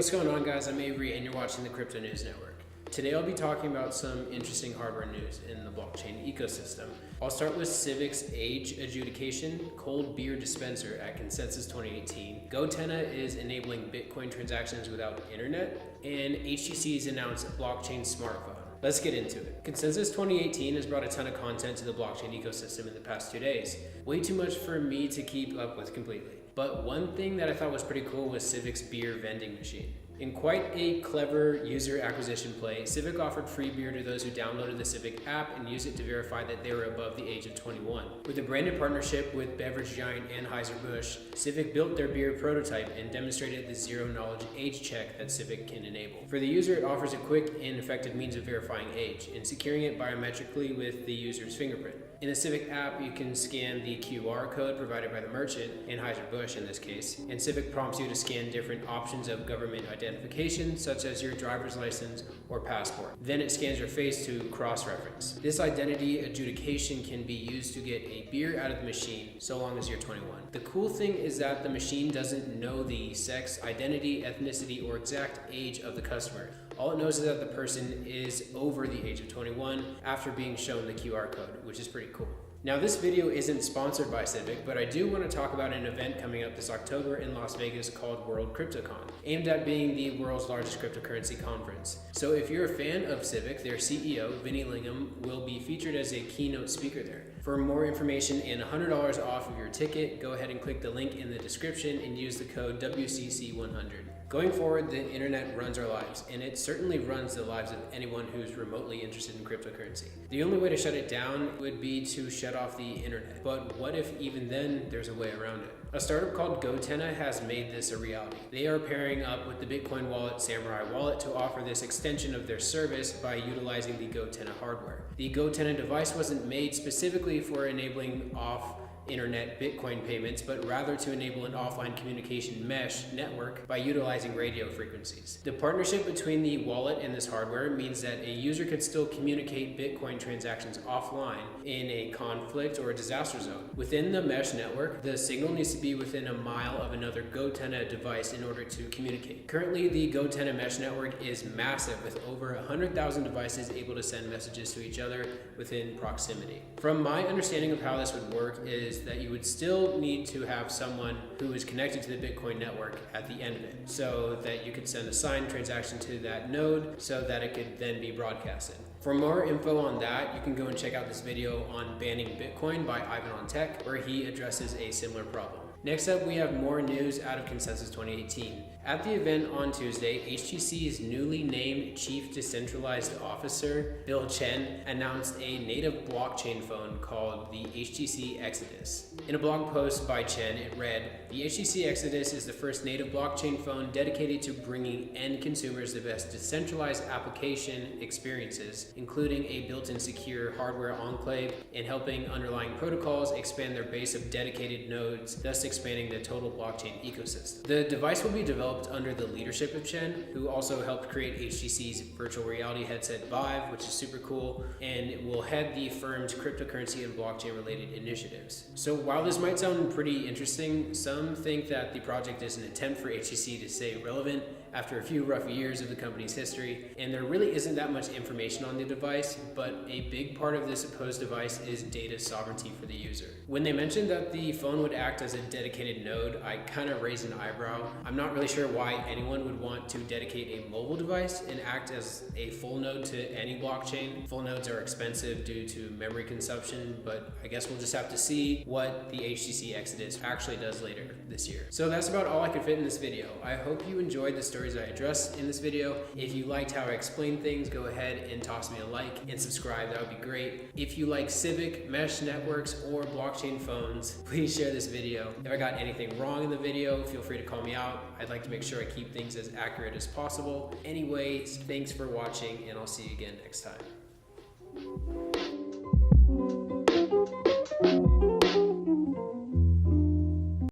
what's going on, guys? I'm Avery and you're watching the Crypto News Network. Today I'll be talking about some interesting hardware news in the blockchain ecosystem. I'll start with Civic's age adjudication cold beer dispenser at Consensus 2018. goTenna is enabling Bitcoin transactions without internet, and HTC's announced blockchain smartphone. Let's get into it. Consensus 2018 has brought a ton of content to the blockchain ecosystem in the past 2 days. Way too much for me to keep up with completely. But one thing that I thought was pretty cool was Civic's beer vending machine. In quite a clever user acquisition play, Civic offered free beer to those who downloaded the Civic app and used it to verify that they were above the age of 21. With a branded partnership with beverage giant Anheuser-Busch, Civic built their beer prototype and demonstrated the zero-knowledge age check that Civic can enable. For the user, it offers a quick and effective means of verifying age and securing it biometrically with the user's fingerprint. In the Civic app, you can scan the QR code provided by the merchant, Anheuser-Busch in this case, and Civic prompts you to scan different options of government identification, such as your driver's license or passport. Then it scans your face to cross-reference. This identity adjudication can be used to get a beer out of the machine, so long as you're 21. The cool thing is that the machine doesn't know the sex, identity, ethnicity, or exact age of the customer. All it knows is that the person is over the age of 21 after being shown the QR code, which is pretty cool. Now, this video isn't sponsored by Civic, but I do want to talk about an event coming up this October in Las Vegas called World CryptoCon, aimed at being the world's largest cryptocurrency conference. So if you're a fan of Civic, their CEO, Vinny Lingham, will be featured as a keynote speaker there. For more information and $100 off of your ticket, go ahead and click the link in the description and use the code WCC100. Going forward, the internet runs our lives, and it certainly runs the lives of anyone who's remotely interested in cryptocurrency. The only way to shut it down would be to shut off the internet. But what if even then there's a way around it? A startup called goTenna has made this a reality. They are pairing up with the Bitcoin wallet Samurai Wallet to offer this extension of their service by utilizing the goTenna hardware. The goTenna device wasn't made specifically for enabling off-internet Bitcoin payments, but rather to enable an offline communication mesh network by utilizing radio frequencies. The partnership between the wallet and this hardware means that a user could still communicate Bitcoin transactions offline in a conflict or a disaster zone. Within the mesh network, the signal needs to be within a mile of another goTenna device in order to communicate. Currently, the goTenna mesh network is massive, with over 100,000 devices able to send messages to each other within proximity. From my understanding of how this would work is that you would still need to have someone who is connected to the Bitcoin network at the end of it, so that you could send a signed transaction to that node so that it could then be broadcasted. For more info on that, you can go and check out this video on banning Bitcoin by Ivan on Tech, where he addresses a similar problem. Next up, we have more news out of Consensus 2018. At the event on Tuesday, HTC's newly named Chief Decentralized Officer, Bill Chen, announced a native blockchain phone called the HTC Exodus. In a blog post by Chen, it read, "The HTC Exodus is the first native blockchain phone dedicated to bringing end consumers the best decentralized application experiences, including a built-in secure hardware enclave and helping underlying protocols expand their base of dedicated nodes, thus expanding the total blockchain ecosystem." The device will be developed under the leadership of Chen, who also helped create HTC's virtual reality headset Vive, which is super cool, and will head the firm's cryptocurrency and blockchain related initiatives. So while this might sound pretty interesting, some think that the project is an attempt for HTC to stay relevant after a few rough years of the company's history, and there really isn't that much information on the device, but a big part of this supposed device is data sovereignty for the user. When they mentioned that the phone would act as a dedicated node, I kind of raised an eyebrow. I'm not really sure why anyone would want to dedicate a mobile device and act as a full node to any blockchain. Full nodes are expensive due to memory consumption, but I guess we'll just have to see what the HTC Exodus actually does later this year. So that's about all I could fit in this video. I hope you enjoyed the stories I addressed in this video. If you liked how I explained things, go ahead and toss me a like and subscribe. That would be great. If you like Civic, mesh networks, or blockchain phones, please share this video. If I got anything wrong in the video, feel free to call me out. I'd like to make sure I keep things as accurate as possible. Anyways, thanks for watching, and I'll see you again next time.